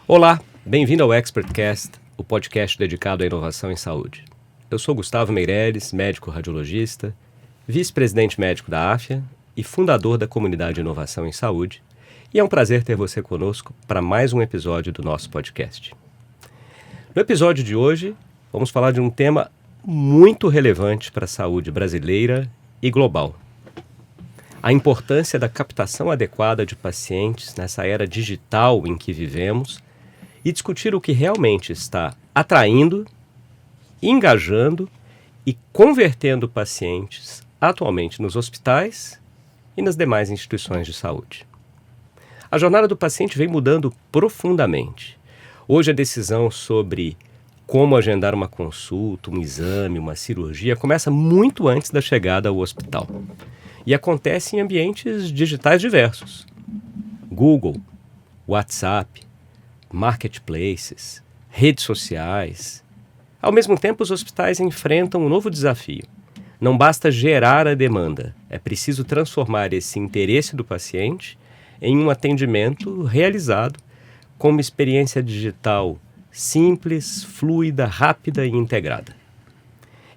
Olá, bem-vindo ao ExpertCast, o podcast dedicado à inovação em saúde. Eu sou Gustavo Meireles, médico radiologista, vice-presidente médico da AFIA e fundador da comunidade de inovação em saúde, e é um prazer ter você conosco para mais um episódio do nosso podcast. No episódio de hoje, vamos falar de um tema muito relevante para a saúde brasileira e global. A importância da captação adequada de pacientes nessa era digital em que vivemos e discutir o que realmente está atraindo, engajando e convertendo pacientes atualmente nos hospitais e nas demais instituições de saúde. A jornada do paciente vem mudando profundamente. Hoje a decisão sobre como agendar uma consulta, um exame, uma cirurgia começa muito antes da chegada ao hospital e acontece em ambientes digitais diversos. Google, WhatsApp, marketplaces, redes sociais. Ao mesmo tempo, os hospitais enfrentam um novo desafio. Não basta gerar a demanda, é preciso transformar esse interesse do paciente em um atendimento realizado com uma experiência digital simples, fluida, rápida e integrada.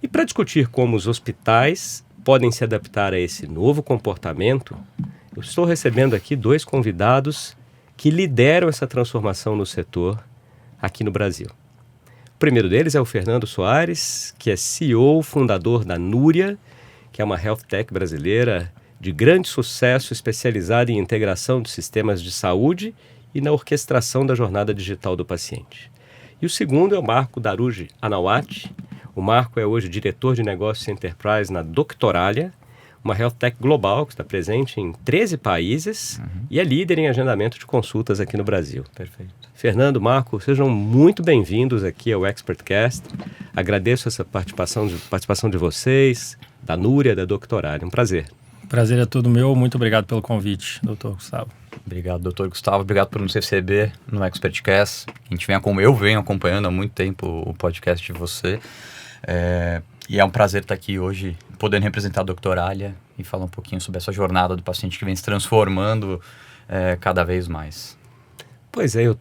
E para discutir como os hospitais podem se adaptar a esse novo comportamento, eu estou recebendo aqui dois convidados que lideram essa transformação no setor aqui no Brasil. O primeiro deles é o Fernando Soares, que é CEO, fundador da Núria, que é uma health tech brasileira de grande sucesso especializada em integração de sistemas de saúde e na orquestração da jornada digital do paciente. E o segundo é o Marco Daruji Anawati. O Marco é hoje diretor de negócios Enterprise na Doctoralia, uma health tech global que está presente em 13 países e é líder em agendamento de consultas aqui no Brasil. Perfeito. Fernando, Marco, sejam muito bem-vindos aqui ao ExpertCast. Agradeço essa participação de vocês, da Núria, da Doctoralia. Um prazer. Prazer é todo meu. Muito obrigado pelo convite, doutor Gustavo. Obrigado, doutor Gustavo. Obrigado por nos receber no ExpertCast. Eu venho acompanhando há muito tempo o podcast de você. E é um prazer estar aqui hoje, podendo representar a Doctoralia e falar um pouquinho sobre essa jornada do paciente que vem se transformando cada vez mais. Pois é, eu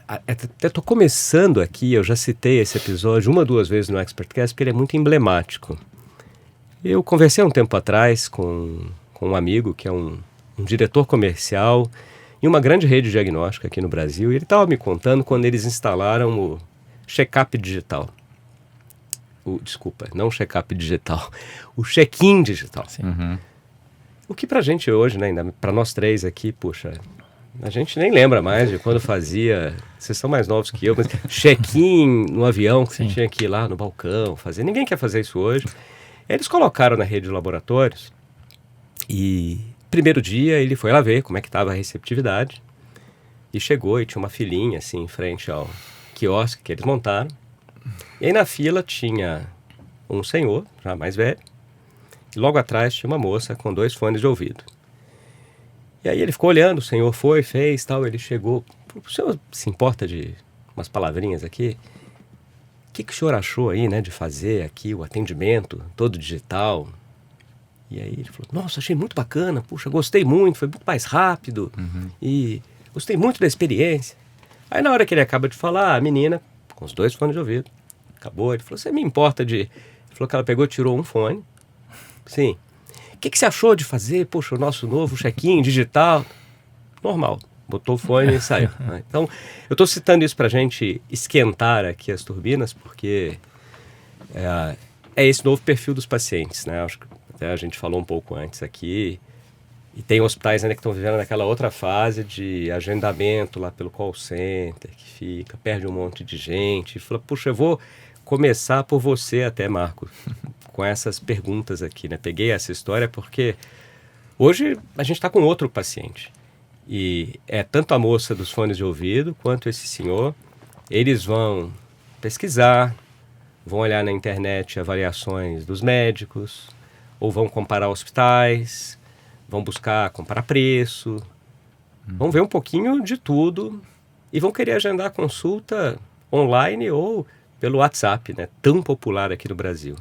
até tô começando aqui, eu já citei esse episódio uma ou duas vezes no ExpertCast, porque ele é muito emblemático. Eu conversei há um tempo atrás com um amigo que é um diretor comercial em uma grande rede diagnóstica aqui no Brasil, e ele estava me contando quando eles instalaram o check-up digital. Não o check-up digital, o check-in digital. O que pra gente hoje, né, ainda pra nós três aqui, puxa, a gente nem lembra mais de quando fazia, vocês são mais novos que eu, mas check-in no avião, que você tinha que ir lá no balcão fazer, ninguém quer fazer isso hoje. Eles colocaram na rede de laboratórios e primeiro dia ele foi lá ver como é que estava a receptividade e chegou e tinha uma filinha assim em frente ao quiosque que eles montaram. E aí na fila tinha um senhor, já mais velho, e logo atrás tinha uma moça com 2 fones de ouvido. E aí ele ficou olhando, o senhor foi, fez, tal, ele chegou. O senhor se importa de umas palavrinhas aqui? O que o senhor achou aí, né, de fazer aqui o atendimento todo digital? E aí ele falou, nossa, achei muito bacana, puxa, gostei muito, foi muito mais rápido e gostei muito da experiência. Aí na hora que ele acaba de falar, a menina, com os 2 fones de ouvido, acabou, ele falou, você me importa de... Ele falou que ela pegou, tirou um fone. Sim. O que você achou de fazer, poxa, o nosso novo check-in digital? Normal. Botou o fone e saiu. Então, eu estou citando isso para a gente esquentar aqui as turbinas, porque é esse novo perfil dos pacientes, né? Acho que até a gente falou um pouco antes aqui, e tem hospitais ainda que estão vivendo naquela outra fase de agendamento lá pelo call center, que fica, perde um monte de gente, e fala, puxa, eu vou começar por você até, Marco, com essas perguntas aqui, né? Peguei essa história porque hoje a gente está com outro paciente, e é tanto a moça dos fones de ouvido quanto esse senhor, eles vão pesquisar, vão olhar na internet avaliações dos médicos, ou vão comparar hospitais, vão buscar comparar preço, vão ver um pouquinho de tudo e vão querer agendar a consulta online ou pelo WhatsApp, né? Tão popular aqui no Brasil.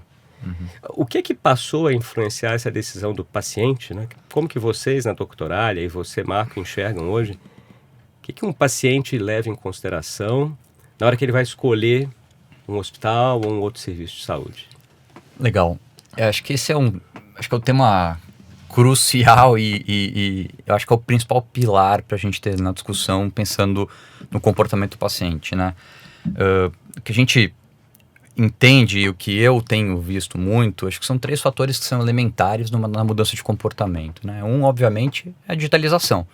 O que passou a influenciar essa decisão do paciente, né? Como que vocês na Doctoralha e você, Marco, enxergam hoje? O que um paciente leva em consideração na hora que ele vai escolher um hospital ou um outro serviço de saúde? Legal. Eu acho que esse é o tema crucial e eu acho que é o principal pilar para a gente ter na discussão pensando no comportamento do paciente, né? O que a gente entende e o que eu tenho visto muito, acho que são 3 fatores que são elementares na mudança de comportamento, né? Um, obviamente, é a digitalização.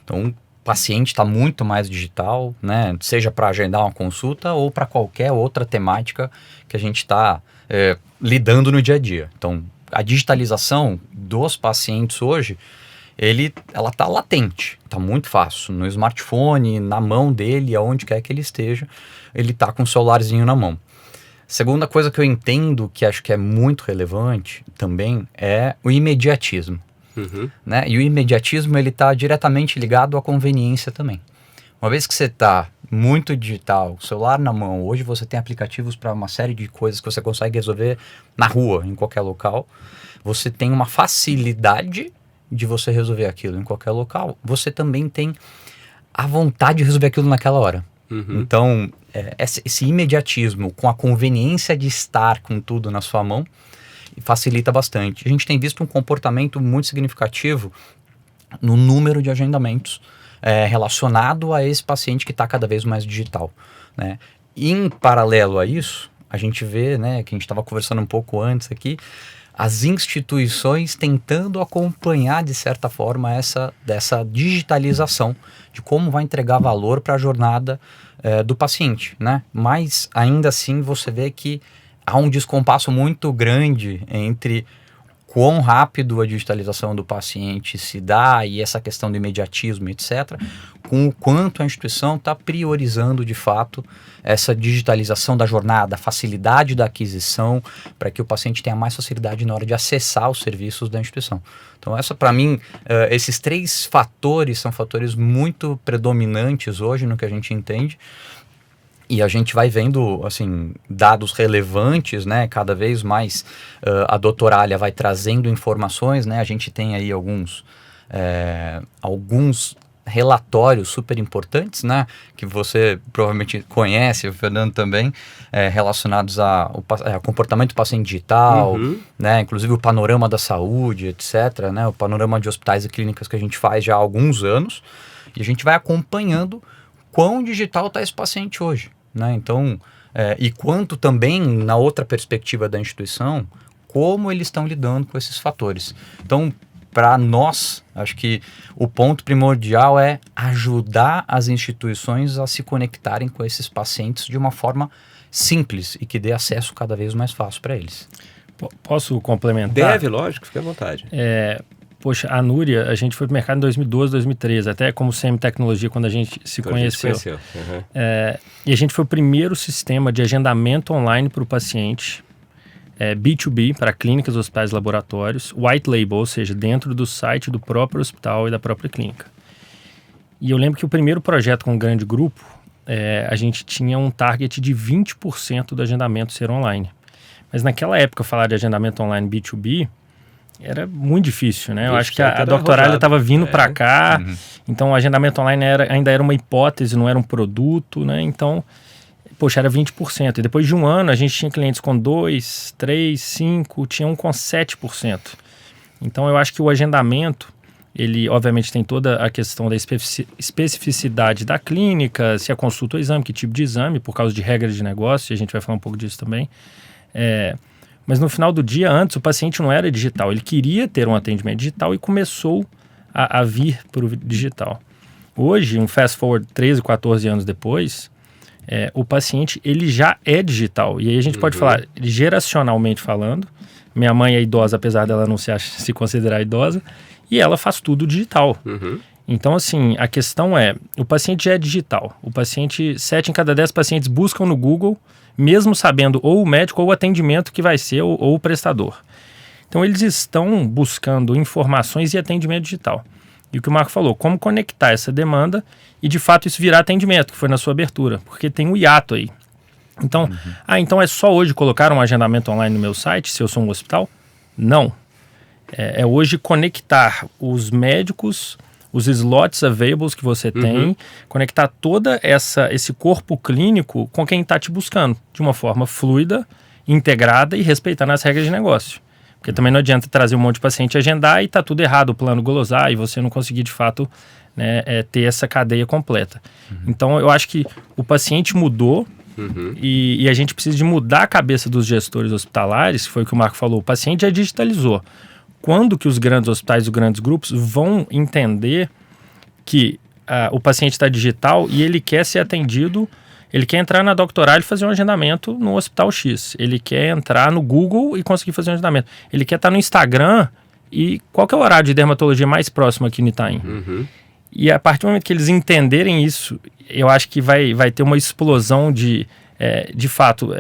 Então, o paciente está muito mais digital, né? Seja para agendar uma consulta ou para qualquer outra temática que a gente está lidando no dia a dia. Então, a digitalização dos pacientes hoje, ela está latente, está muito fácil. No smartphone, na mão dele, aonde quer que ele esteja, ele está com o celularzinho na mão. Segunda coisa que eu entendo, que acho que é muito relevante também, é o imediatismo. Né? E o imediatismo ele está diretamente ligado à conveniência também. Uma vez que você está muito digital, celular na mão, hoje você tem aplicativos para uma série de coisas que você consegue resolver na rua, em qualquer local. Você tem uma facilidade de você resolver aquilo em qualquer local. Você também tem a vontade de resolver aquilo naquela hora. Então, esse imediatismo com a conveniência de estar com tudo na sua mão facilita bastante. A gente tem visto um comportamento muito significativo no número de agendamentos relacionado a esse paciente que está cada vez mais digital, né? Em paralelo a isso, a gente vê, né, que a gente estava conversando um pouco antes aqui, as instituições tentando acompanhar, de certa forma, dessa digitalização, de como vai entregar valor para a jornada do paciente, né? Mas, ainda assim, você vê que há um descompasso muito grande entre quão rápido a digitalização do paciente se dá e essa questão do imediatismo, etc., com o quanto a instituição está priorizando, de fato, essa digitalização da jornada, a facilidade da aquisição, para que o paciente tenha mais facilidade na hora de acessar os serviços da instituição. Então, para mim, esses 3 fatores são fatores muito predominantes hoje no que a gente entende. E a gente vai vendo, assim, dados relevantes, né? Cada vez mais a Doutoralha vai trazendo informações, né? A gente tem aí alguns relatórios super importantes, né? Que você provavelmente conhece, o Fernando também, relacionados ao comportamento do paciente digital, né? Inclusive o panorama da saúde, etc., né? O panorama de hospitais e clínicas que a gente faz já há alguns anos. E a gente vai acompanhando quão digital está esse paciente hoje, né? Então, e quanto também, na outra perspectiva da instituição, como eles estão lidando com esses fatores. Então, para nós, acho que o ponto primordial é ajudar as instituições a se conectarem com esses pacientes de uma forma simples e que dê acesso cada vez mais fácil para eles. Posso complementar? Deve, lógico, fique à vontade. Poxa, a Núria, a gente foi para o mercado em 2012, 2013, até como CM Tecnologia, quando a gente se conheceu. E a gente foi o primeiro sistema de agendamento online para o paciente, B2B, para clínicas, hospitais e laboratórios, white label, ou seja, dentro do site do próprio hospital e da própria clínica. E eu lembro que o primeiro projeto com um grande grupo, a gente tinha um target de 20% do agendamento ser online. Mas naquela época, falar de agendamento online B2B era muito difícil, né? Eu acho que a Doutoralha estava vindo para cá, então o agendamento online ainda era uma hipótese, não era um produto, né? Então, poxa, era 20%. E depois de um ano, a gente tinha clientes com 2%, 3%, 5%, tinha um com 7%. Então, eu acho que o agendamento, ele obviamente tem toda a questão da especificidade da clínica, se é consulta ou exame, que tipo de exame, por causa de regras de negócio, e a gente vai falar um pouco disso também. Mas no final do dia, antes, o paciente não era digital. Ele queria ter um atendimento digital e começou a vir para o digital. Hoje, um fast forward 13, 14 anos depois, o paciente ele já é digital. E aí a gente pode falar, geracionalmente falando, minha mãe é idosa, apesar dela não se considerar idosa, e ela faz tudo digital. Então, assim, a questão o paciente já é digital. O paciente, 7 em cada 10 pacientes buscam no Google, mesmo sabendo ou o médico ou o atendimento que vai ser ou o prestador. Então, eles estão buscando informações e atendimento digital. E o que o Marco falou, como conectar essa demanda e, de fato, isso virar atendimento, que foi na sua abertura, porque tem um hiato aí. Então, então é só hoje colocar um agendamento online no meu site, se eu sou um hospital? Não. É hoje conectar os médicos, os slots available que você tem, conectar toda esse corpo clínico com quem está te buscando, de uma forma fluida, integrada e respeitando as regras de negócio. Porque também não adianta trazer um monte de paciente e agendar e tá tudo errado, o plano glosar, e você não conseguir, de fato, né, ter essa cadeia completa. Então, eu acho que o paciente mudou e a gente precisa de mudar a cabeça dos gestores hospitalares, que foi o que o Marco falou, o paciente já digitalizou. Quando que os grandes hospitais, os grandes grupos vão entender que o paciente está digital e ele quer ser atendido, ele quer entrar na Doctoralho e fazer um agendamento no Hospital X, ele quer entrar no Google e conseguir fazer um agendamento, ele quer estar no Instagram e qual que é o horário de dermatologia mais próximo aqui no Itaim? E a partir do momento que eles entenderem isso, eu acho que vai ter uma explosão de fato,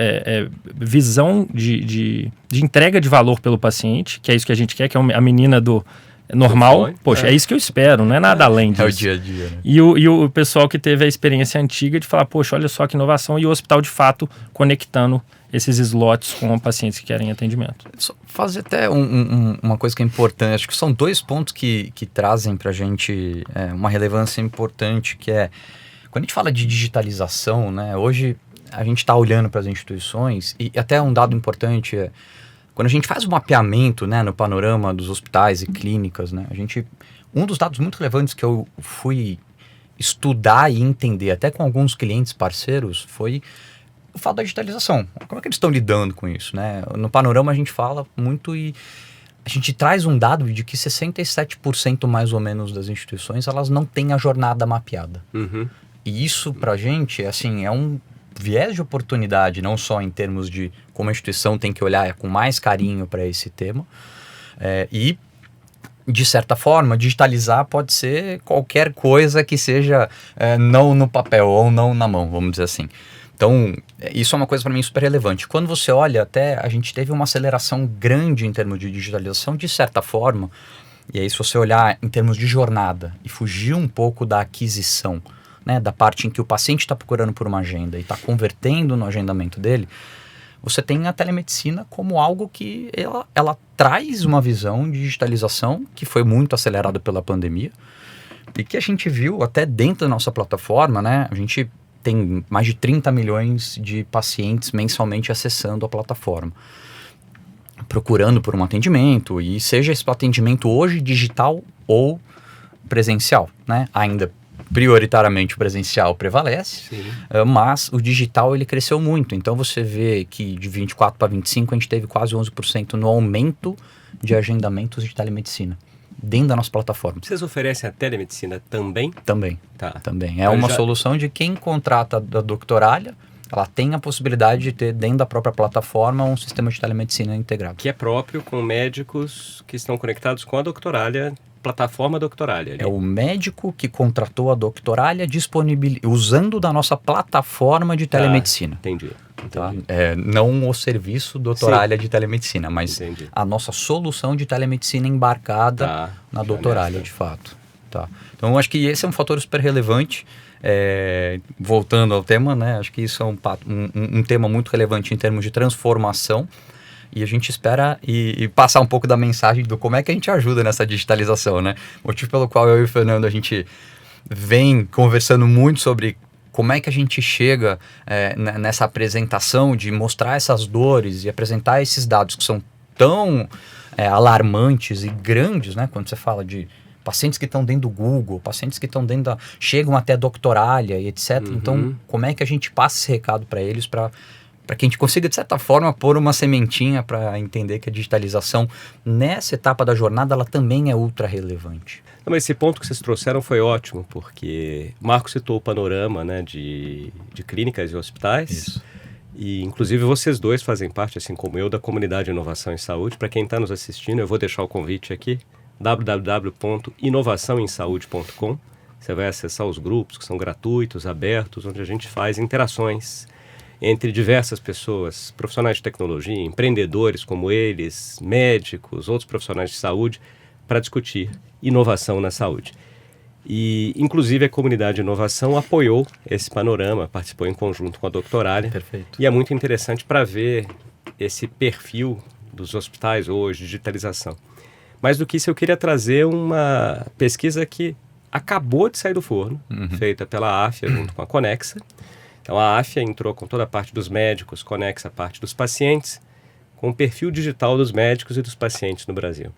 visão de entrega de valor pelo paciente, que é isso que a gente quer, que é a menina do normal. Poxa, é isso que eu espero, não é nada além disso. É o dia a dia, né? E o pessoal que teve a experiência antiga de falar, poxa, olha só que inovação, e o hospital, de fato, conectando esses slots com pacientes que querem atendimento. Só fazer até uma coisa que é importante, acho que são 2 pontos que trazem para a gente uma relevância importante, que é, quando a gente fala de digitalização, né, hoje a gente está olhando para as instituições, e até um dado importante é, quando a gente faz o mapeamento, né, no panorama dos hospitais e clínicas, né, um dos dados muito relevantes que eu fui estudar e entender, até com alguns clientes parceiros, foi o fato da digitalização. Como é que eles estão lidando com isso, né? No panorama a gente fala muito e a gente traz um dado de que 67% mais ou menos das instituições, elas não têm a jornada mapeada. E isso pra gente, assim, é um viés de oportunidade, não só em termos de como a instituição tem que olhar com mais carinho para esse tema, e de certa forma digitalizar pode ser qualquer coisa que seja não no papel ou não na mão, vamos dizer assim. Então, isso é uma coisa para mim super relevante. Quando você olha, até a gente teve uma aceleração grande em termos de digitalização, de certa forma, e aí se você olhar em termos de jornada e fugir um pouco da aquisição, né, da parte em que o paciente está procurando por uma agenda e está convertendo no agendamento dele, você tem a telemedicina como algo que ela traz uma visão de digitalização que foi muito acelerada pela pandemia e que a gente viu até dentro da nossa plataforma, né, a gente tem mais de 30 milhões de pacientes mensalmente acessando a plataforma, procurando por um atendimento, e seja esse atendimento hoje digital ou presencial, né, ainda prioritariamente o presencial prevalece, mas o digital ele cresceu muito. Então você vê que de 24 para 25 a gente teve quase 11% no aumento de agendamentos de telemedicina dentro da nossa plataforma. Vocês oferecem a telemedicina também? Também. Tá. Também. É uma solução de quem contrata da Doctoralha, ela tem a possibilidade de ter dentro da própria plataforma um sistema de telemedicina integrado. Que é próprio com médicos que estão conectados com a Doctoralha, plataforma Doctoralha. Ali. É o médico que contratou a Doctoralha usando da nossa plataforma de telemedicina. Entendi. Tá? Não o serviço Doutoralha de telemedicina, mas a nossa solução de telemedicina embarcada na Doutoralha, de fato. Tá? Então, eu acho que esse é um fator super relevante. Voltando ao tema, né? Acho que isso é um tema muito relevante em termos de transformação. E a gente espera e passar um pouco da mensagem do como é que a gente ajuda nessa digitalização, né? Motivo pelo qual eu e o Fernando, a gente vem conversando muito sobre como é que a gente chega nessa apresentação de mostrar essas dores e apresentar esses dados que são tão alarmantes e grandes, né? Quando você fala de pacientes que estão dentro do Google, pacientes que estão chegam até a Doctoralha e etc. Então, como é que a gente passa esse recado para eles para que a gente consiga, de certa forma, pôr uma sementinha para entender que a digitalização, nessa etapa da jornada, ela também é ultra relevante. Não, mas esse ponto que vocês trouxeram foi ótimo, porque Marco citou o panorama, né, de clínicas e hospitais. Isso. E, inclusive, vocês dois fazem parte, assim como eu, da comunidade de inovação em saúde. Para quem está nos assistindo, eu vou deixar o convite aqui, www.inovaçãoemsaúde.com. Você vai acessar os grupos que são gratuitos, abertos, onde a gente faz interações entre diversas pessoas, profissionais de tecnologia, empreendedores como eles, médicos, outros profissionais de saúde, para discutir inovação na saúde. E, inclusive, a comunidade de inovação apoiou esse panorama, participou em conjunto com a Doctoralia. Perfeito. E é muito interessante para ver esse perfil dos hospitais hoje, digitalização. Mais do que isso, eu queria trazer uma pesquisa que acabou de sair do forno, feita pela AFIA junto com a Conexa. Então, a AFIA entrou com toda a parte dos médicos, Conexa a parte dos pacientes, com o perfil digital dos médicos e dos pacientes no Brasil.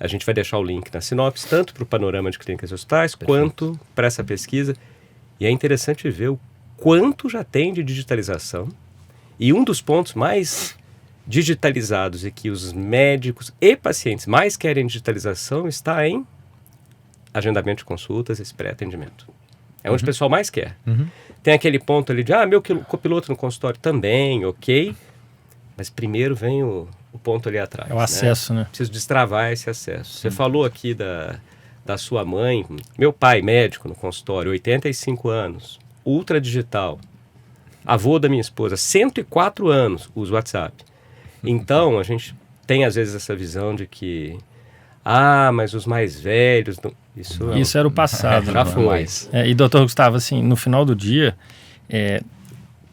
A gente vai deixar o link na sinopse, tanto para o panorama de clínicas e hospitais, quanto para essa pesquisa. E é interessante ver o quanto já tem de digitalização. E um dos pontos mais digitalizados e que os médicos e pacientes mais querem digitalização está em agendamento de consultas e pré-atendimento. É onde o pessoal mais quer. Tem aquele ponto ali de, meu copiloto no consultório também, ok. Mas primeiro vem o ponto ali atrás. É o acesso, né? Preciso destravar esse acesso. Você falou aqui da sua mãe, meu pai médico no consultório, 85 anos, ultra digital, avô da minha esposa, 104 anos, usa o WhatsApp. Então, a gente tem às vezes essa visão de que, mas os mais velhos... Não... Isso era o passado. Já foi. E doutor Gustavo, assim, no final do dia,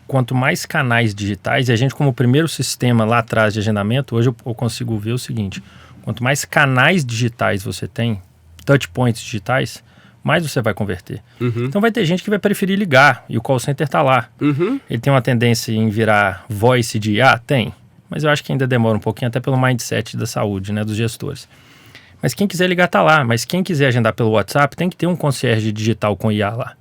quanto mais canais digitais, e a gente como primeiro sistema lá atrás de agendamento, hoje eu consigo ver o seguinte, quanto mais canais digitais você tem, touch points digitais, mais você vai converter. Então vai ter gente que vai preferir ligar e o call center está lá. Ele tem uma tendência em virar voice de tem, mas eu acho que ainda demora um pouquinho até pelo mindset da saúde, né, dos gestores. Mas quem quiser ligar está lá, mas quem quiser agendar pelo WhatsApp tem que ter um concierge digital com IA lá.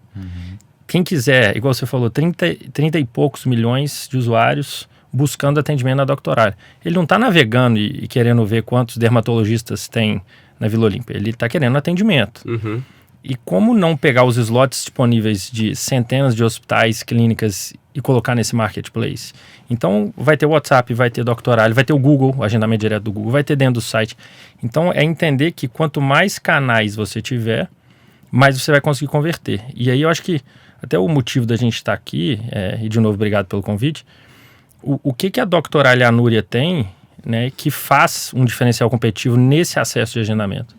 Quem quiser, igual você falou, 30 e poucos milhões de usuários buscando atendimento na Doctoralia. Ele não está navegando e querendo ver quantos dermatologistas tem na Vila Olímpia. Ele está querendo atendimento. E como não pegar os slots disponíveis de centenas de hospitais, clínicas e colocar nesse marketplace? Então, vai ter o WhatsApp, vai ter Doctoralia, vai ter o Google, o agendamento direto do Google, vai ter dentro do site. Então, é entender que quanto mais canais você tiver, mais você vai conseguir converter. E aí, eu acho que até o motivo da gente estar aqui, e de novo, obrigado pelo convite, o que a Doctoralia e a Núria tem, né, que faz um diferencial competitivo nesse acesso de agendamento?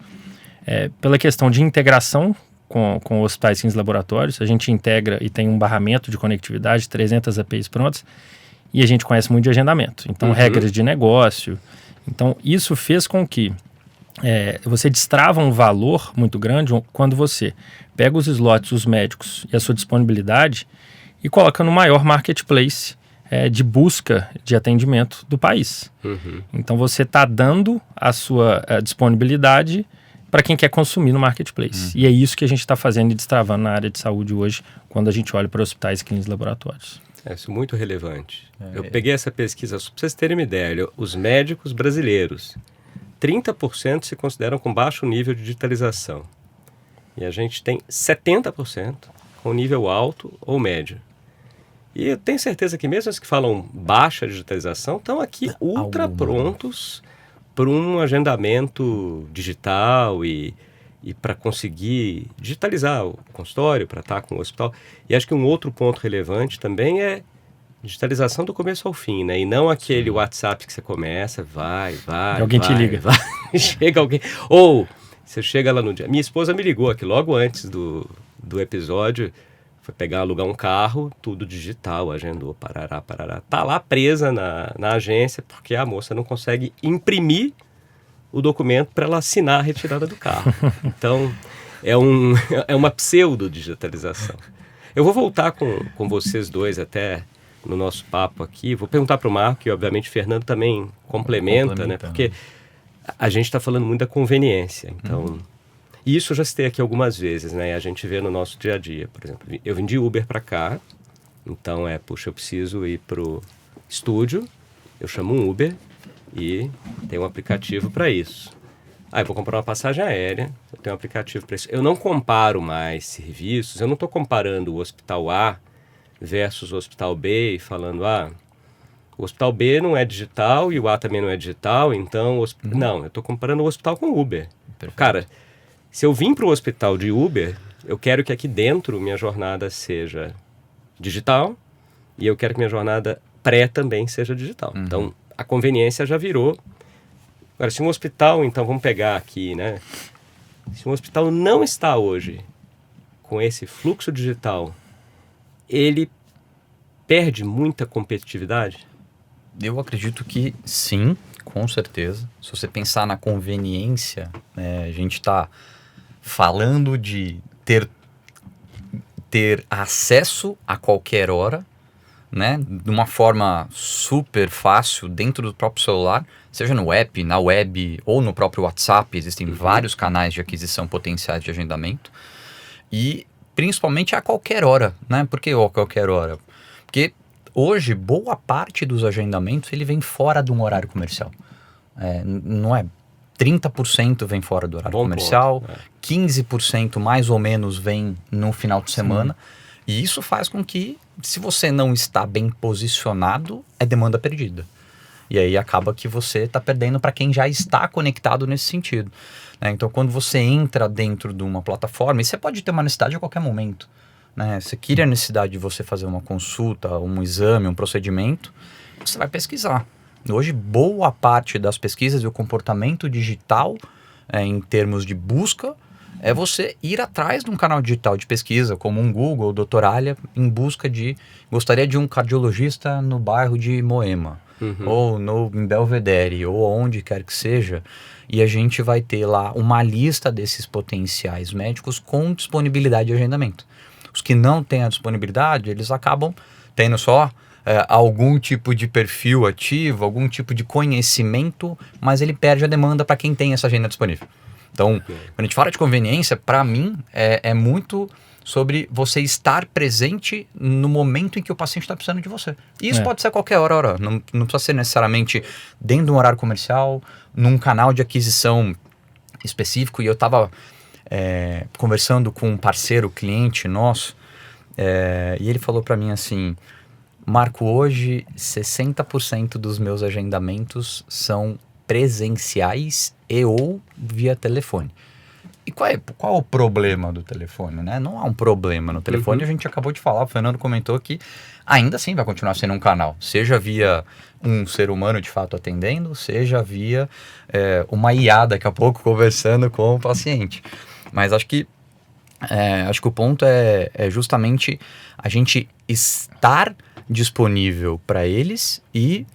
Pela questão de integração com hospitais e laboratórios, a gente integra e tem um barramento de conectividade, 300 APIs prontas, e a gente conhece muito de agendamento. Então, regras de negócio. Então, isso fez com que você destrava um valor muito grande quando você pega os slots, os médicos e a sua disponibilidade e coloca no maior marketplace de busca de atendimento do país. Então, você está dando a sua disponibilidade para quem quer consumir no marketplace. E é isso que a gente está fazendo e destravando na área de saúde hoje, quando a gente olha para hospitais, clínicas e laboratórios. Isso é muito relevante. Eu peguei essa pesquisa, só para vocês terem uma ideia, os médicos brasileiros, 30% se consideram com baixo nível de digitalização. E a gente tem 70% com nível alto ou médio. E eu tenho certeza que mesmo os que falam baixa digitalização estão aqui ultra prontos para um agendamento digital e para conseguir digitalizar o consultório, para estar com o hospital. E acho que um outro ponto relevante também é digitalização do começo ao fim, né? E não aquele WhatsApp que você começa, vai, alguém te liga. Chega alguém. Ou você chega lá no dia. Minha esposa me ligou aqui logo antes do episódio, foi alugar um carro, tudo digital, agendou, parará. Tá lá presa na agência porque a moça não consegue imprimir o documento para ela assinar a retirada do carro. Então, é uma pseudo-digitalização. Eu vou voltar com vocês dois até no nosso papo aqui. Vou perguntar para o Marco, e obviamente o Fernando também complementa, né? Porque a gente está falando muito da conveniência. Então, e isso eu já citei aqui algumas vezes, né? A gente vê no nosso dia a dia, por exemplo. Eu vim de Uber para cá, então eu preciso ir pro estúdio, eu chamo um Uber e tem um aplicativo para isso. Eu vou comprar uma passagem aérea, eu tenho um aplicativo para isso. Eu não comparo mais serviços, eu não estou comparando o hospital A versus o hospital B e falando, o hospital B não é digital e o A também não é digital, então... Não, eu estou comparando o hospital com o Uber. Perfeito. Cara, se eu vim para o hospital de Uber, eu quero que aqui dentro minha jornada seja digital e eu quero que minha jornada pré também seja digital. Então, a conveniência já virou. Agora, se um hospital, então vamos pegar aqui, né? Se um hospital não está hoje com esse fluxo digital, ele perde muita competitividade? Eu acredito que sim, com certeza. Se você pensar na conveniência, a gente está falando de ter acesso a qualquer hora, né, de uma forma super fácil dentro do próprio celular, seja no app, na web ou no próprio WhatsApp. Existem vários canais de aquisição potenciais de agendamento e principalmente a qualquer hora, né? Por que a qualquer hora? Porque hoje boa parte dos agendamentos ele vem fora de um horário comercial. Não é 30% vem fora do horário comercial, 15% mais ou menos vem no final de semana. E isso faz com que, se você não está bem posicionado, é demanda perdida. E aí acaba que você está perdendo para quem já está conectado nesse sentido. Né? Então, quando você entra dentro de uma plataforma, e você pode ter uma necessidade a qualquer momento. Né? Você cria a necessidade de você fazer uma consulta, um exame, um procedimento, você vai pesquisar. Hoje, boa parte das pesquisas e o comportamento digital, em termos de busca, é você ir atrás de um canal digital de pesquisa, como um Google, o Doutoralha, em busca de... Gostaria de um cardiologista no bairro de Moema, ou em Belvedere, ou onde quer que seja, e a gente vai ter lá uma lista desses potenciais médicos com disponibilidade de agendamento. Os que não têm a disponibilidade, eles acabam tendo só algum tipo de perfil ativo, algum tipo de conhecimento, mas ele perde a demanda para quem tem essa agenda disponível. Então, quando a gente fala de conveniência, para mim, é muito sobre você estar presente no momento em que o paciente está precisando de você. E isso pode ser a qualquer hora. Não precisa ser necessariamente dentro de um horário comercial, num canal de aquisição específico. E eu estava conversando com um parceiro, cliente nosso, e ele falou para mim assim: Marco, hoje 60% dos meus agendamentos são presenciais e ou via telefone. E qual o problema do telefone, né? Não há um problema no telefone. A gente acabou de falar, o Fernando comentou que ainda assim vai continuar sendo um canal, seja via um ser humano de fato atendendo, seja via uma IA daqui a pouco conversando com o paciente. Mas acho que o ponto é justamente a gente estar disponível para eles e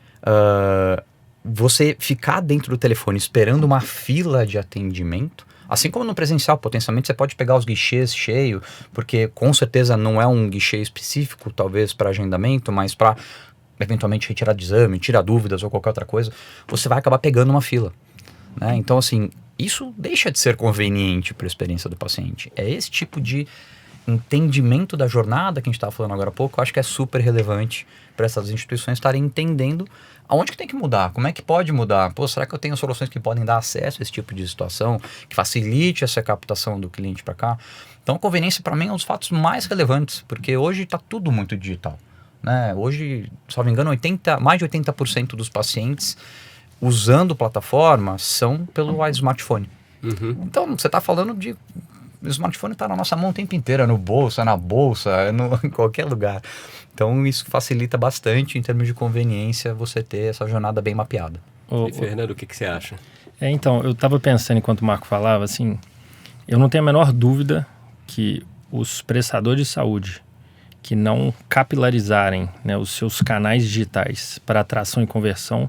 você ficar dentro do telefone esperando uma fila de atendimento. Assim como no presencial, potencialmente você pode pegar os guichês cheios, porque com certeza não é um guichê específico, talvez para agendamento, mas para eventualmente retirar de exame, tirar dúvidas ou qualquer outra coisa, você vai acabar pegando uma fila. Né? Então, assim, isso deixa de ser conveniente para a experiência do paciente. É esse tipo de entendimento da jornada que a gente estava falando agora há pouco, eu acho que é super relevante para essas instituições estarem entendendo aonde que tem que mudar, como é que pode mudar. Pô, será que eu tenho soluções que podem dar acesso a esse tipo de situação, que facilite essa captação do cliente para cá? Então, a conveniência para mim é um dos fatos mais relevantes, porque hoje está tudo muito digital. Né? Hoje, se não me engano, mais de 80% dos pacientes usando plataforma são pelo smartphone. Então, você está falando de... O smartphone está na nossa mão o tempo inteiro, no bolso, na bolsa, em qualquer lugar. Então, isso facilita bastante em termos de conveniência você ter essa jornada bem mapeada. E Fernando, o que você acha? Então, eu estava pensando enquanto o Marco falava, assim, eu não tenho a menor dúvida que os prestadores de saúde que não capilarizarem, né, os seus canais digitais para atração e conversão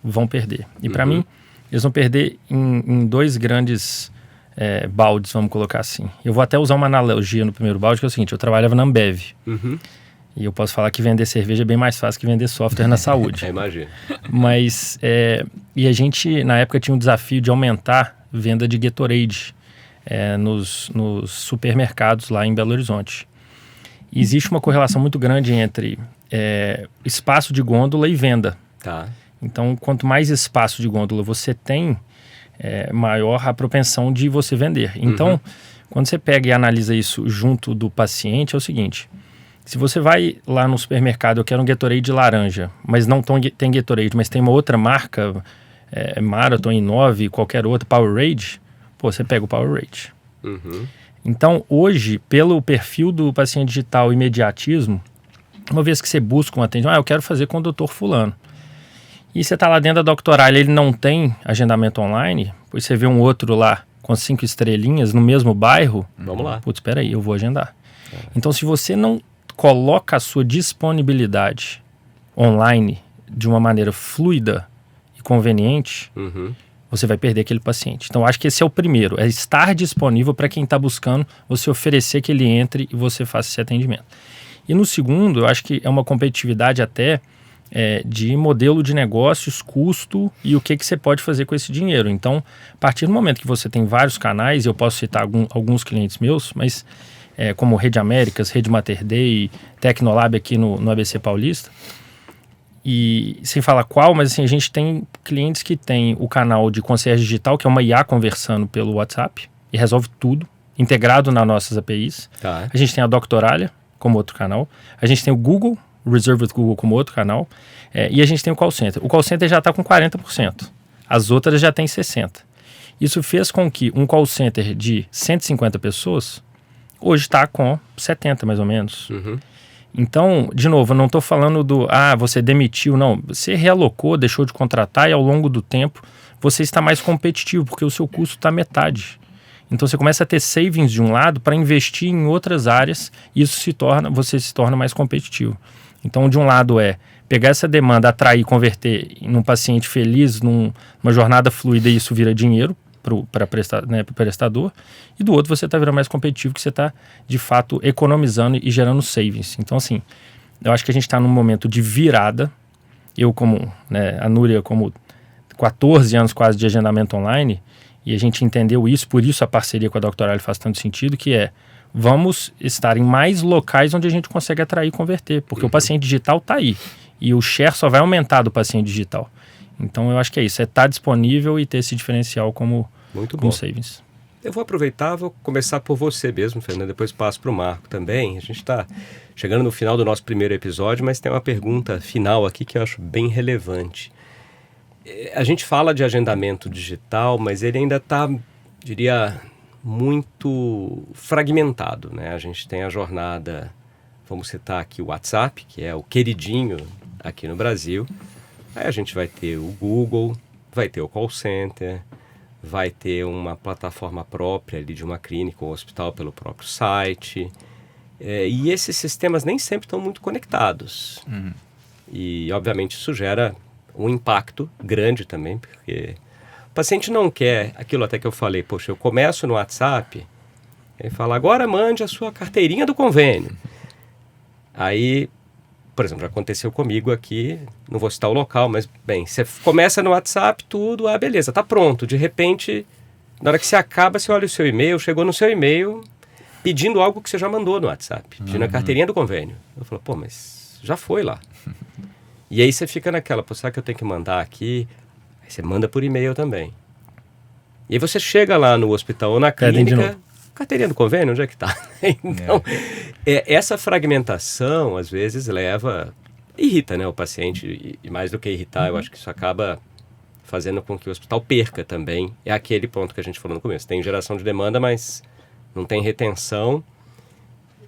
vão perder. E para mim, eles vão perder em dois grandes baldes, vamos colocar assim. Eu vou até usar uma analogia no primeiro balde, que é o seguinte: eu trabalhava na Ambev. E eu posso falar que vender cerveja é bem mais fácil que vender software na saúde. Imagina. Mas, e a gente, na época, tinha um desafio de aumentar a venda de Gatorade nos supermercados lá em Belo Horizonte. E existe uma correlação muito grande entre espaço de gôndola e venda. Tá. Então, quanto mais espaço de gôndola você tem, maior a propensão de você vender. Então, quando você pega e analisa isso junto do paciente, é o seguinte: se você vai lá no supermercado, eu quero um Gatorade de laranja, mas não tem Gatorade, mas tem uma outra marca, Marathon, Inove, qualquer outra, Powerade, você pega o Powerade. Então, hoje, pelo perfil do paciente digital imediatismo, uma vez que você busca um atendimento, eu quero fazer com o doutor fulano. E você está lá dentro da Doutoralha, ele não tem agendamento online, pois você vê um outro lá com 5 estrelinhas no mesmo bairro, vamos lá. Putz, espera aí, eu vou agendar. Então, se você não coloca a sua disponibilidade online de uma maneira fluida e conveniente, você vai perder aquele paciente. Então, acho que esse é o primeiro, é estar disponível para quem está buscando, você oferecer que ele entre e você faça esse atendimento. E no segundo, eu acho que é uma competitividade até de modelo de negócios, custo e o que você pode fazer com esse dinheiro. Então, a partir do momento que você tem vários canais, eu posso citar alguns clientes meus, mas como Rede Américas, Rede Mater Dei, Tecnolab aqui no ABC Paulista, e sem falar qual, mas assim, a gente tem clientes que tem o canal de concierge digital, que é uma IA conversando pelo WhatsApp, e resolve tudo, integrado nas nossas APIs. Tá. A gente tem a Doctoralia como outro canal. A gente tem o Google, o Reserve with Google como outro canal. E a gente tem o call center. O call center já está com 40%. As outras já tem 60%. Isso fez com que um call center de 150 pessoas hoje está com 70 mais ou menos. Então, de novo, eu não estou falando você demitiu, não. Você realocou, deixou de contratar e ao longo do tempo você está mais competitivo, porque o seu custo está metade. Então, você começa a ter savings de um lado para investir em outras áreas e você se torna mais competitivo. Então, de um lado pegar essa demanda, atrair, converter num paciente feliz, numa jornada fluida e isso vira dinheiro para o prestador, e do outro você está virando mais competitivo, que você está, de fato, economizando e gerando savings. Então, assim, eu acho que a gente está num momento de virada. Eu a Núria como 14 anos quase de agendamento online, e a gente entendeu isso, por isso a parceria com a Doctoralia faz tanto sentido, que vamos estar em mais locais onde a gente consegue atrair e converter, porque o paciente digital está aí, e o share só vai aumentar do paciente digital. Então, eu acho que é isso, estar disponível e ter esse diferencial como savings. Eu vou aproveitar, vou começar por você mesmo, Fernando, depois passo para o Marco também. A gente está chegando no final do nosso primeiro episódio, mas tem uma pergunta final aqui que eu acho bem relevante. A gente fala de agendamento digital, mas ele ainda está, diria, muito fragmentado, né? A gente tem a jornada, vamos citar aqui o WhatsApp, que é o queridinho aqui no Brasil. Aí a gente vai ter o Google, vai ter o call center, vai ter uma plataforma própria ali de uma clínica ou hospital pelo próprio site. E esses sistemas nem sempre estão muito conectados. E, obviamente, isso gera um impacto grande também, porque o paciente não quer aquilo até que eu falei, poxa, eu começo no WhatsApp, ele fala, agora mande a sua carteirinha do convênio. Aí, por exemplo, já aconteceu comigo aqui, não vou citar o local, mas, bem, você começa no WhatsApp, tudo, beleza, tá pronto. De repente, na hora que você acaba, você olha o seu e-mail, chegou no seu e-mail pedindo algo que você já mandou no WhatsApp, pedindo a carteirinha do convênio. Eu falo, pô, mas já foi lá. E aí você fica naquela, pô, será que eu tenho que mandar aqui? Aí você manda por e-mail também. E aí você chega lá no hospital ou na clínica, carteirinha do convênio, onde é que tá? Então, essa fragmentação, às vezes, irrita, né, o paciente. E mais do que irritar, eu acho que isso acaba fazendo com que o hospital perca também. É aquele ponto que a gente falou no começo. Tem geração de demanda, mas não tem retenção,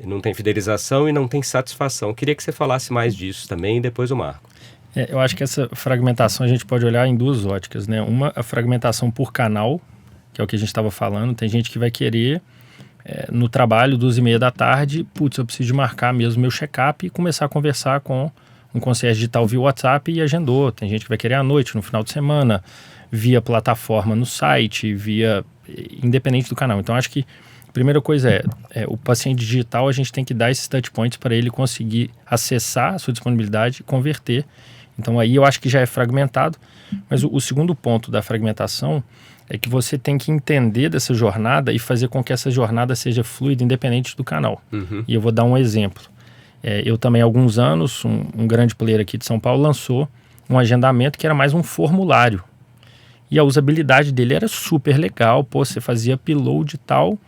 não tem fidelização e não tem satisfação. Eu queria que você falasse mais disso também e depois o Marco. Eu acho que essa fragmentação a gente pode olhar em duas óticas, né? Uma, a fragmentação por canal, que é o que a gente estava falando. Tem gente que vai querer, no trabalho, 2h30 da tarde, eu preciso de marcar mesmo meu check-up e começar a conversar com um concierge digital via WhatsApp e agendou. Tem gente que vai querer à noite, no final de semana, via plataforma no site, independente do canal. Então, acho que a primeira coisa o paciente digital, a gente tem que dar esses touch points para ele conseguir acessar a sua disponibilidade e converter. Então, aí eu acho que já é fragmentado. Mas o segundo ponto da fragmentação é que você tem que entender dessa jornada e fazer com que essa jornada seja fluida, independente do canal. E eu vou dar um exemplo. Eu também, há alguns anos, um grande player aqui de São Paulo lançou um agendamento que era mais um formulário. E a usabilidade dele era super legal. Você fazia upload e tal,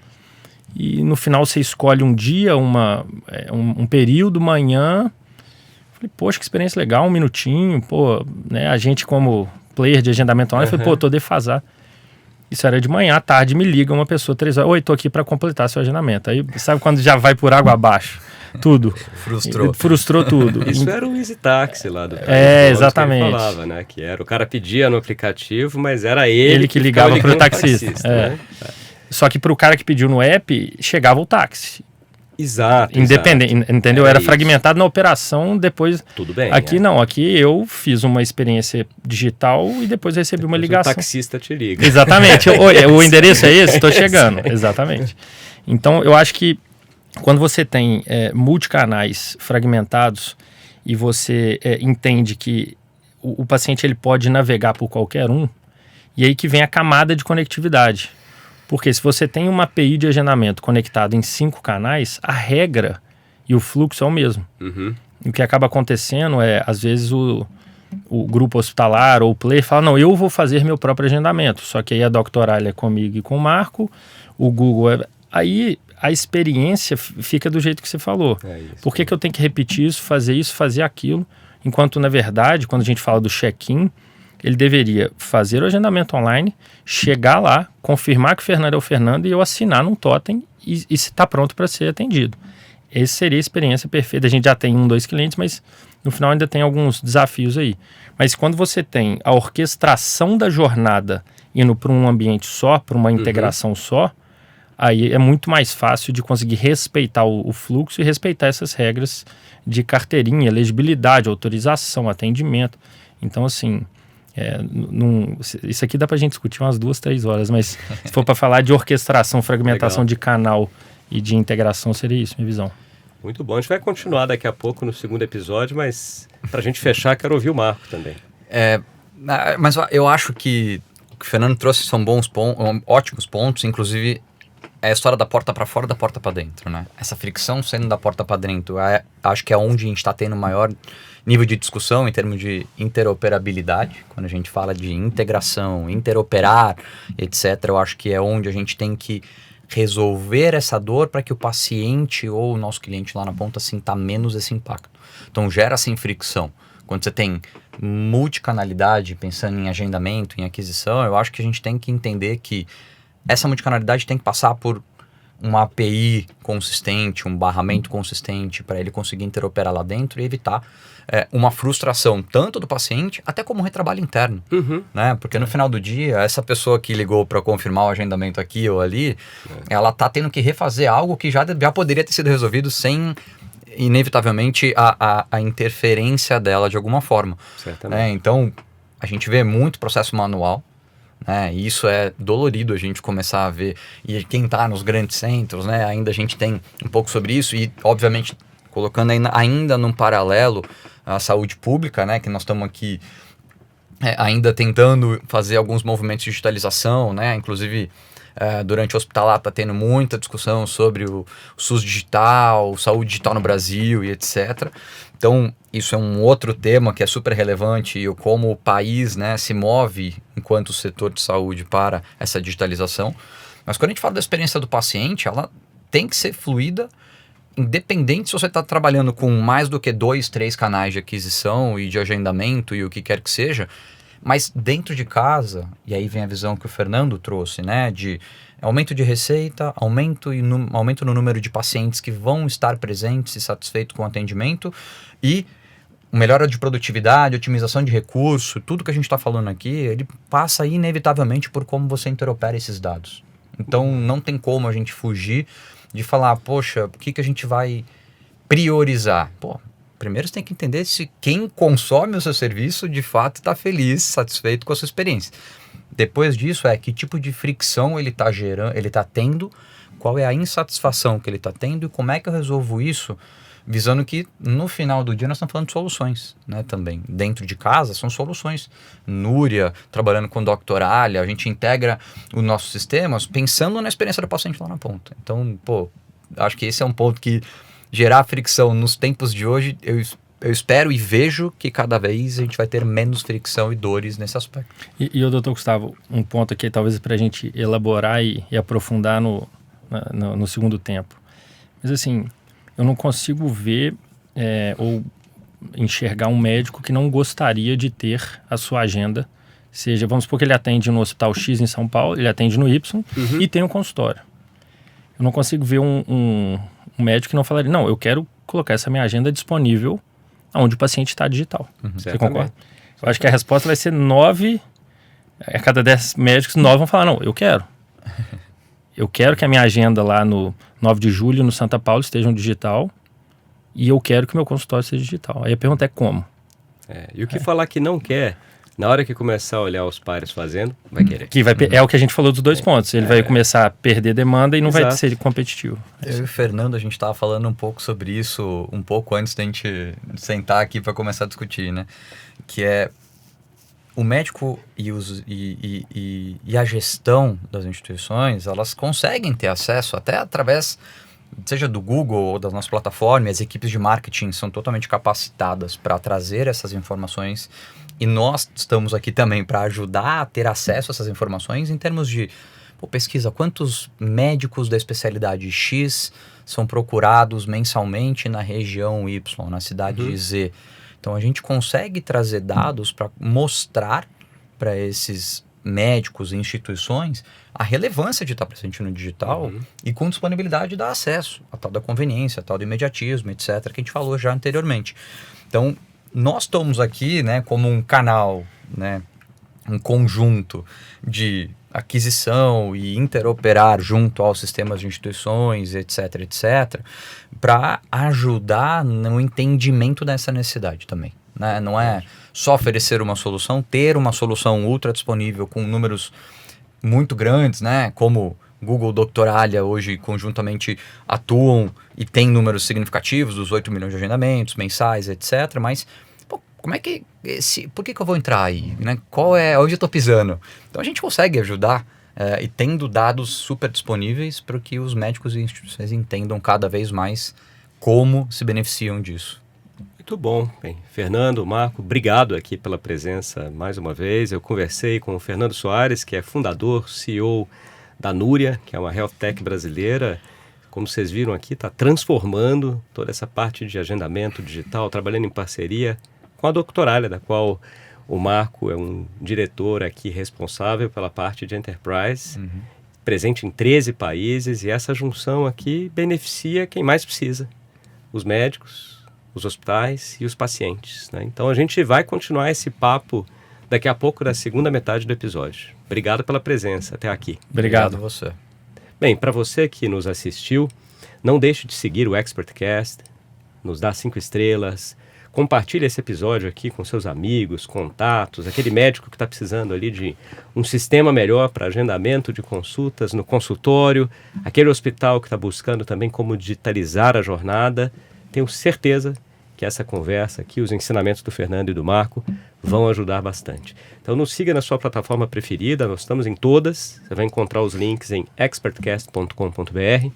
e no final você escolhe um dia, um período, manhã. Falei, poxa, que experiência legal, 1 minutinho. A gente como player de agendamento online, falei, tô defasado. Isso era de manhã, à tarde me liga uma pessoa, 3 horas, oi, tô aqui para completar seu agendamento. Aí, sabe quando já vai por água abaixo? Tudo. Frustrou tudo. Isso era o Easy Taxi lá do exatamente. Que ele falava, né? Que era, o cara pedia no aplicativo, mas era ele que ligava para o taxista. Né? Só que para o cara que pediu no app, chegava o táxi. Exato. Independente, entendeu? Era fragmentado na operação, depois... Tudo bem. Aqui não, aqui eu fiz uma experiência digital e depois recebi uma ligação. O taxista te liga. Exatamente. O endereço é esse? Estou chegando. Exatamente. Então, eu acho que quando você tem multicanais fragmentados e você entende que o paciente ele pode navegar por qualquer um, e aí que vem a camada de conectividade. Porque se você tem uma API de agendamento conectada em 5 canais, a regra e o fluxo é o mesmo. Uhum. O que acaba acontecendo é, às vezes, o grupo hospitalar ou o player fala, não, eu vou fazer meu próprio agendamento. Só que aí a Doctoralia é comigo e com o Marco, o Google é... Aí a experiência fica do jeito que você falou. Por que eu tenho que repetir isso, fazer aquilo? Enquanto, na verdade, quando a gente fala do check-in, ele deveria fazer o agendamento online, chegar lá, confirmar que o Fernando é o Fernando e eu assinar num totem e está pronto para ser atendido. Essa seria a experiência perfeita. A gente já tem 2 clientes, mas no final ainda tem alguns desafios aí. Mas quando você tem a orquestração da jornada indo para um ambiente só, para uma integração só, aí é muito mais fácil de conseguir respeitar o fluxo e respeitar essas regras de carteirinha, elegibilidade, autorização, atendimento. Então, assim... isso aqui dá pra gente discutir umas 2-3 horas, mas se for para falar de orquestração, fragmentação de canal e de integração, seria isso, minha visão. Muito bom. A gente vai continuar daqui a pouco no segundo episódio, mas pra gente fechar, quero ouvir o Marco também. Mas eu acho que o que o Fernando trouxe são ótimos pontos, inclusive é a história da porta para fora, da porta para dentro, né? Essa fricção sendo da porta para dentro, acho que é onde a gente está tendo maior nível de discussão em termos de interoperabilidade, quando a gente fala de integração, interoperar, etc. Eu acho que é onde a gente tem que resolver essa dor para que o paciente ou o nosso cliente lá na ponta sinta menos esse impacto. Então gera essa fricção. Quando você tem multicanalidade, pensando em agendamento, em aquisição, eu acho que a gente tem que entender que essa multicanalidade tem que passar por uma API consistente, um barramento consistente para ele conseguir interoperar lá dentro e evitar uma frustração tanto do paciente até como um retrabalho interno, né? Porque no final do dia, essa pessoa que ligou para confirmar o agendamento aqui ou ali, ela tá tendo que refazer algo que já poderia ter sido resolvido sem, inevitavelmente, a interferência dela de alguma forma. Certamente. Então, a gente vê muito processo manual, né? E isso é dolorido a gente começar a ver. E quem está nos grandes centros, né? Ainda a gente tem um pouco sobre isso e, obviamente, colocando ainda num paralelo a saúde pública, né? Que nós estamos aqui ainda tentando fazer alguns movimentos de digitalização, né? Inclusive, durante o hospitalar está tendo muita discussão sobre o SUS digital, saúde digital no Brasil e etc. Então, isso é um outro tema que é super relevante e como o país, né, se move enquanto setor de saúde para essa digitalização. Mas quando a gente fala da experiência do paciente, ela tem que ser fluida, independente se você está trabalhando com mais do que 2, 3 canais de aquisição e de agendamento e o que quer que seja, mas dentro de casa, e aí vem a visão que o Fernando trouxe, né, de aumento de receita, aumento no número de pacientes que vão estar presentes e satisfeitos com o atendimento e melhora de produtividade, otimização de recurso, tudo que a gente está falando aqui, ele passa inevitavelmente por como você interopera esses dados. Então não tem como a gente fugir de falar, poxa, o que a gente vai priorizar? Primeiro você tem que entender se quem consome o seu serviço de fato está feliz, satisfeito com a sua experiência. Depois disso que tipo de fricção ele está gerando, ele está tendo, qual é a insatisfação que ele está tendo e como é que eu resolvo isso, visando que no final do dia nós estamos falando de soluções, né, também. Dentro de casa são soluções. Núria, trabalhando com Doctoralia, a gente integra os nossos sistemas pensando na experiência do paciente lá na ponta. Então, acho que esse é um ponto que gerar fricção nos tempos de hoje, eu espero e vejo que cada vez a gente vai ter menos fricção e dores nesse aspecto. E o doutor Gustavo, um ponto aqui talvez para a gente elaborar e aprofundar no segundo tempo. Mas assim, eu não consigo ver ou enxergar um médico que não gostaria de ter a sua agenda, seja, vamos supor que ele atende no Hospital X em São Paulo, ele atende no Y e tem um consultório. Eu não consigo ver um médico que não falaria, não, eu quero colocar essa minha agenda disponível onde o paciente está digital. Você concorda? Eu acho que a resposta vai ser 9, a cada 10 médicos, 9 vão falar, não, eu quero. Eu quero que a minha agenda lá no 9 de julho, no Santa Paula, esteja no digital. E eu quero que o meu consultório seja digital. Aí a pergunta é como? E o que falar que não quer, na hora que começar a olhar os pares fazendo, vai querer. É o que a gente falou dos 2 pontos. Ele vai começar a perder demanda e não vai ser competitivo. Eu e o Fernando, a gente estava falando um pouco sobre isso, um pouco antes da gente sentar aqui para começar a discutir, né? Que é o médico e a gestão das instituições, elas conseguem ter acesso até através, seja do Google ou das nossas plataformas. As equipes de marketing são totalmente capacitadas para trazer essas informações e nós estamos aqui também para ajudar a ter acesso a essas informações em termos de pesquisa. Quantos médicos da especialidade X são procurados mensalmente na região Y, na cidade Z? Então a gente consegue trazer dados para mostrar para esses médicos e instituições a relevância de estar presente no digital e com disponibilidade de dar acesso, a tal da conveniência, a tal do imediatismo, etc., que a gente falou já anteriormente. Então, nós estamos aqui, né, como um canal, né, um conjunto de aquisição e interoperar junto aos sistemas de instituições, etc., etc., para ajudar no entendimento dessa necessidade também. Né? Não é só oferecer uma solução, ter uma solução ultra disponível com números muito grandes, né? Como Google, Doctoralia hoje conjuntamente atuam e tem números significativos, dos 8 milhões de agendamentos mensais, etc. Mas como é que por que eu vou entrar aí? Né? Onde eu estou pisando? Então a gente consegue ajudar e tendo dados super disponíveis para que os médicos e instituições entendam cada vez mais como se beneficiam disso. Muito bom. Bem, Fernando, Marco, obrigado aqui pela presença mais uma vez. Eu conversei com o Fernando Soares, que é fundador, CEO da Núria, que é uma health tech brasileira. Como vocês viram aqui, está transformando toda essa parte de agendamento digital, trabalhando em parceria com a Doctoralia, da qual o Marco é um diretor aqui responsável pela parte de enterprise, presente em 13 países, e essa junção aqui beneficia quem mais precisa, os médicos, os hospitais e os pacientes. Né? Então a gente vai continuar esse papo daqui a pouco na segunda metade do episódio. Obrigado pela presença até aqui. Obrigado a você. Bem, para você que nos assistiu, não deixe de seguir o ExpertCast, nos dá 5 estrelas, compartilhe esse episódio aqui com seus amigos, contatos, aquele médico que está precisando ali de um sistema melhor para agendamento de consultas no consultório, aquele hospital que está buscando também como digitalizar a jornada. Tenho certeza que essa conversa aqui, os ensinamentos do Fernando e do Marco, vão ajudar bastante. Então nos siga na sua plataforma preferida, nós estamos em todas, você vai encontrar os links em expertcast.com.br,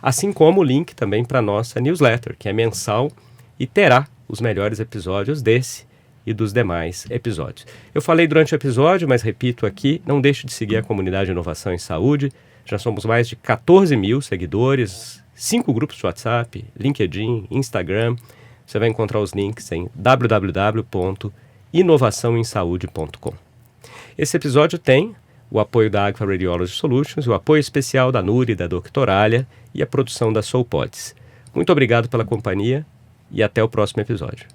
assim como o link também para a nossa newsletter, que é mensal e terá os melhores episódios desse e dos demais episódios. Eu falei durante o episódio, mas repito aqui, não deixe de seguir a comunidade Inovação em Saúde, já somos mais de 14 mil seguidores, 5 grupos de WhatsApp, LinkedIn, Instagram. Você vai encontrar os links em www.inovaçãoemsaude.com. Esse episódio tem o apoio da Agfa Radiology Solutions, o apoio especial da Núria e da Doctoralia e a produção da Soulpods. Muito obrigado pela companhia e até o próximo episódio.